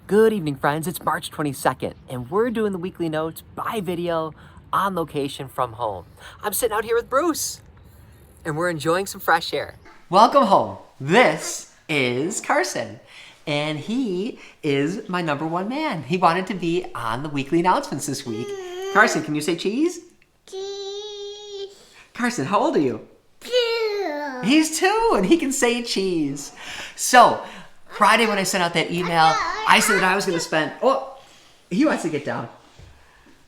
Good evening, friends. It's March 22nd, and we're doing the weekly notes by video on location from home. I'm sitting out here with Bruce, and we're enjoying some fresh air. Welcome home. This is Carson, and he is my number one man. He wanted to be on the weekly announcements this week. Carson, can you say cheese? Cheese. Carson, how old are you? 2. He's 2, and he can say cheese. So, Friday when I sent out that email, I said that I was going to spend... Oh, he wants to get down.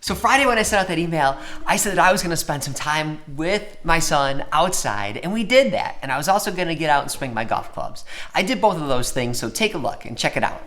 So Friday when I sent out that email, I said that I was going to spend some time with my son outside, and we did that. And I was also going to get out and swing my golf clubs. I did both of those things, so take a look and check it out.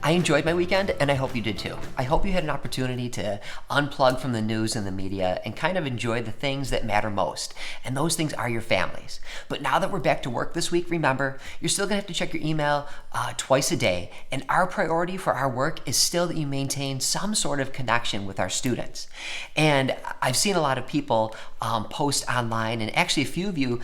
I enjoyed my weekend, and I hope you did too. I hope you had an opportunity to unplug from the news and the media and kind of enjoy the things that matter most. And those things are your families. But now that we're back to work this week, remember, you're still gonna have to check your email twice a day. And our priority for our work is still that you maintain some sort of connection with our students. And I've seen a lot of people post online, and actually a few of you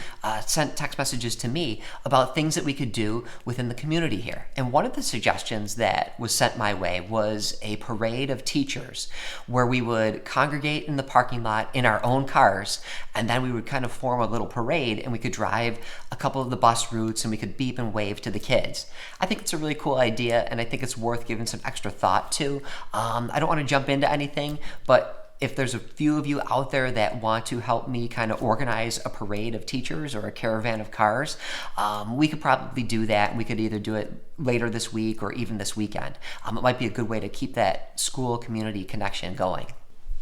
sent text messages to me about things that we could do within the community here. And one of the suggestions that was sent my way was a parade of teachers where we would congregate in the parking lot in our own cars, and then we would kind of form a little parade, and we could drive a couple of the bus routes, and we could beep and wave to the kids. I think it's a really cool idea, and I think it's worth giving some extra thought to. I don't want to jump into anything, but if there's a few of you out there that want to help me kind of organize a parade of teachers or a caravan of cars, we could probably do that. We could either do it later this week or even this weekend. It might be a good way to keep that school community connection going.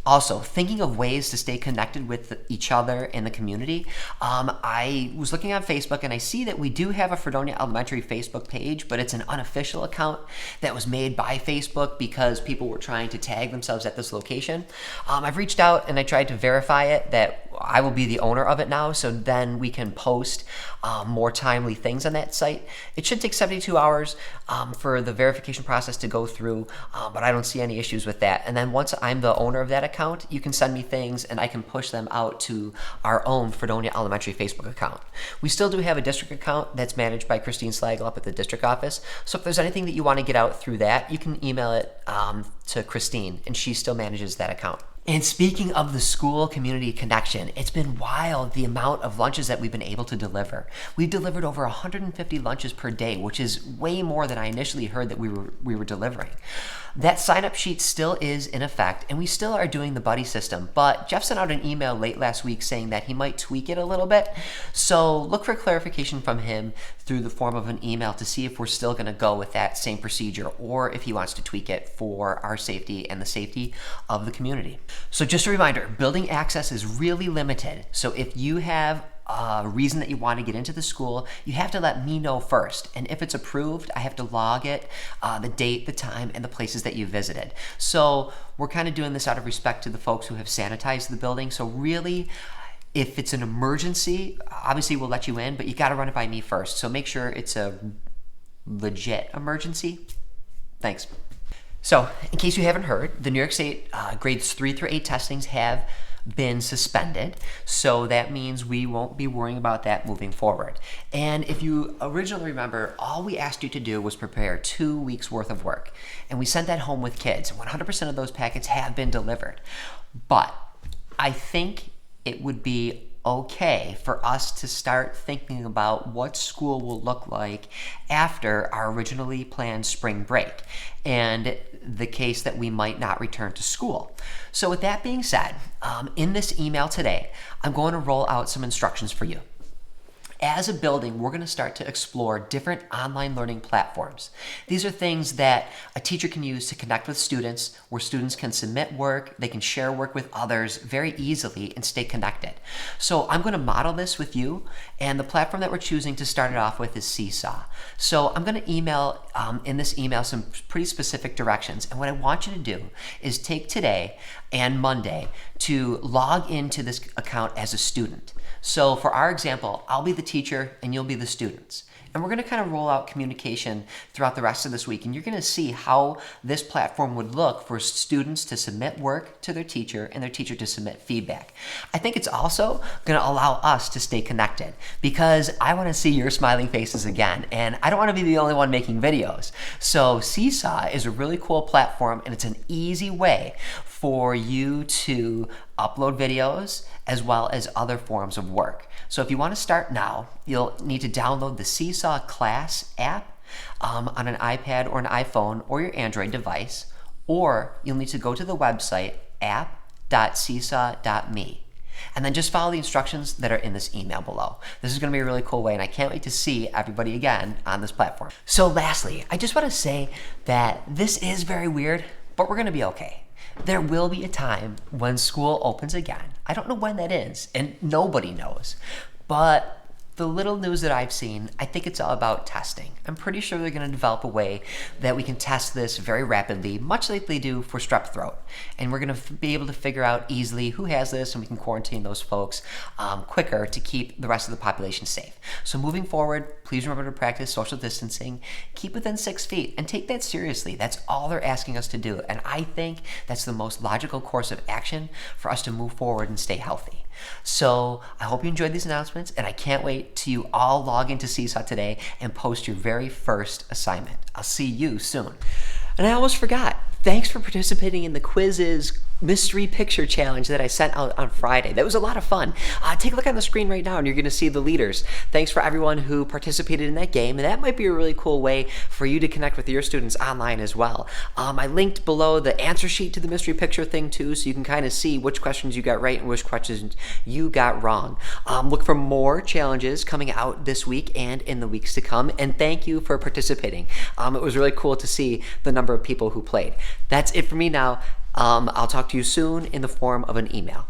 Also, thinking of ways to stay connected with each other in the community, I was looking on Facebook and I see that we do have a Fredonia Elementary Facebook page, but it's an unofficial account that was made by Facebook because people were trying to tag themselves at this location. I've reached out and I tried to verify it that I will be the owner of it now, so then we can post more timely things on that site. It should take 72 hours for the verification process to go through, but I don't see any issues with that. And then once I'm the owner of that account, you can send me things and I can push them out to our own Fredonia Elementary Facebook account. We still do have a district account that's managed by Christine Slagle up at the district office, so if there's anything that you want to get out through that, you can email it to Christine, and she still manages that account. And speaking of the school community connection, it's been wild the amount of lunches that we've been able to deliver. We've delivered over 150 lunches per day, which is way more than I initially heard that we were delivering. That sign-up sheet still is in effect, and we still are doing the buddy system, but Jeff sent out an email late last week saying that he might tweak it a little bit, so look for clarification from him through the form of an email to see if we're still going to go with that same procedure or if he wants to tweak it for our safety and the safety of the community. So just a reminder, building access is really limited, so if you have a reason that you want to get into the school, you have to let me know first. And if it's approved, I have to log it, the date, the time, and the places that you visited. So we're kind of doing this out of respect to the folks who have sanitized the building. So really, if it's an emergency, obviously we'll let you in, but you got to run it by me first. So make sure it's a legit emergency. Thanks. So in case you haven't heard, the New York State grades 3 through 8 testings have been suspended, so that means we won't be worrying about that moving forward. And if you originally remember, all we asked you to do was prepare 2 weeks worth of work, and we sent that home with kids. 100% of those packets have been delivered, but I think it would be okay for us to start thinking about what school will look like after our originally planned spring break and the case that we might not return to school. So with that being said, in this email today, I'm going to roll out some instructions for you. as a building, we're going to start to explore different online learning platforms. These are things that a teacher can use to connect with students, where students can submit work, they can share work with others very easily and stay connected. So I'm going to model this with you, and the platform that we're choosing to start it off with is Seesaw. So I'm going to email in this email some pretty specific directions, and what I want you to do is take today and Monday to log into this account as a student. So for our example, I'll be the teacher and you'll be the students. And we're going to kind of roll out communication throughout the rest of this week. And you're going to see how this platform would look for students to submit work to their teacher and their teacher to submit feedback. I think it's also going to allow us to stay connected, because I want to see your smiling faces again. And I don't want to be the only one making videos. So Seesaw is a really cool platform, and it's an easy way for you to upload videos as well as other forms of work. So if you want to start now, you'll need to download the Seesaw Class app on an iPad or an iPhone or your Android device, or you'll need to go to the website app.seesaw.me. And then just follow the instructions that are in this email below. This is going to be a really cool way, and I can't wait to see everybody again on this platform. So lastly, I just want to say that this is very weird, but we're going to be okay. There will be a time when school opens again. I don't know when that is, and nobody knows. But the little news that I've seen, I think it's all about testing. I'm pretty sure they're going to develop a way that we can test this very rapidly, much like they do for strep throat. And we're going to be able to figure out easily who has this, and we can quarantine those folks quicker to keep the rest of the population safe. So moving forward, please remember to practice social distancing, keep within 6 feet, and take that seriously. That's all they're asking us to do. And I think that's the most logical course of action for us to move forward and stay healthy. So I hope you enjoyed these announcements, and I can't wait till you all log into Seesaw today and post your very first assignment. I'll see you soon. And I almost forgot. Thanks for participating in the quizzes mystery picture challenge that I sent out on Friday. That was a lot of fun. Take a look on the screen right now and you're going to see the leaders. Thanks for everyone who participated in that game, and that might be a really cool way for you to connect with your students online as well. I linked below the answer sheet to the mystery picture thing too, so you can kind of see which questions you got right and which questions you got wrong. Look for more challenges coming out this week and in the weeks to come, and thank you for participating. It was really cool to see the number of people who played. That's it for me now. I'll talk to you soon in the form of an email.